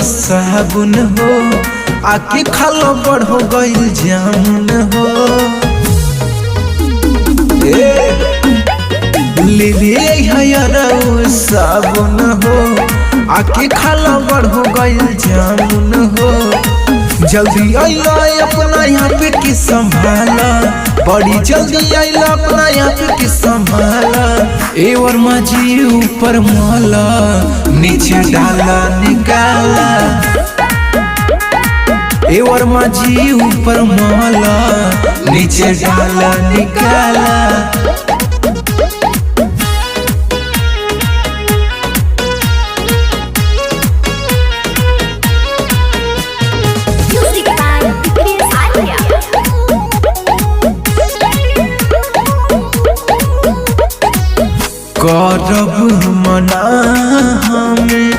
साबुन हो आके खालो बड़ हो गइल जामुन हो। ले साबुन हो आके खालो बड़ हो गइल जामुन हो। जल्दी आइला अपना यहाँ पे कि संभाला, बड़ी जल्दी आइला अपना यहाँ पे कि संभाला। ए वर्मा जी ऊपर माला नीचे डाला निकाला। ए वर्मा जी ऊपर माला नीचे डाला निकाला। करब मना हमें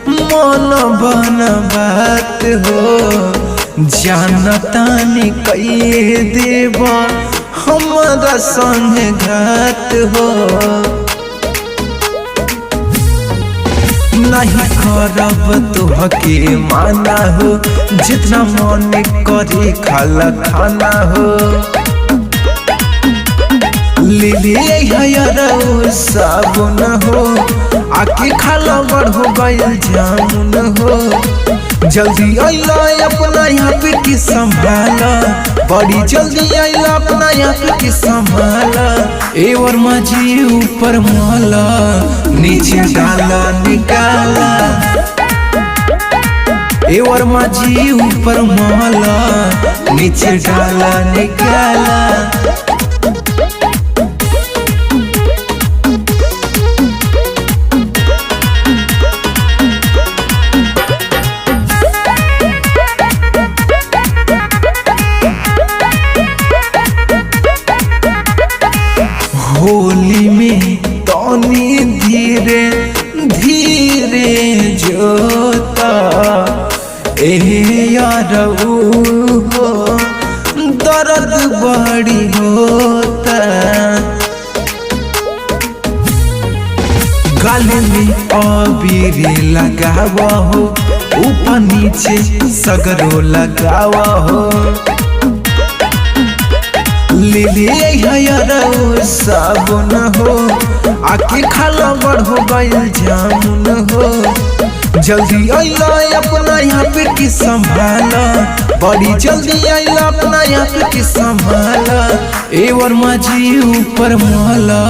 मन बन बात हो। जानता नहीं कहिए देव हमारा संग घात हो। नहीं करब तुहके माना हो, जितना मन करे खाला खाना हो। ले साबुन हो आके खाला बड़ हो गइल जामुन हो। जल्दी आइला अपना यहाँ पे कि संभाला, बड़ी जल्दी आइला अपना यहाँ पे कि संभाला। ए वर्मा जी ऊपर माला नीचे डाला निकाला। ए वर्मा जी ऊपर माला नीचे डाला निकाला। होली में तनी धीरे धीरे जोता ए यार हो दर्द बड़ी होता। गाले में अबीर लगावा हो, ऊपर नीचे सगरो लगावा हो। ले साबुन हो आके खाला बड़ हो गइल जामुन हो। जल्दी आइला अपना यहाँ पे कि संभाला, बड़ी जल्दी आइला अपना यहाँ पे कि संभाला। ए वर्मा जी ऊपर माला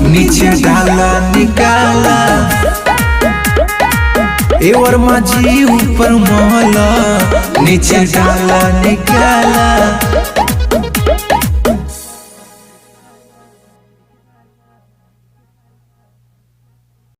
नीचे डाला निकाला। ए वर्मा जी ऊपर माला नीचे डाला निकाला।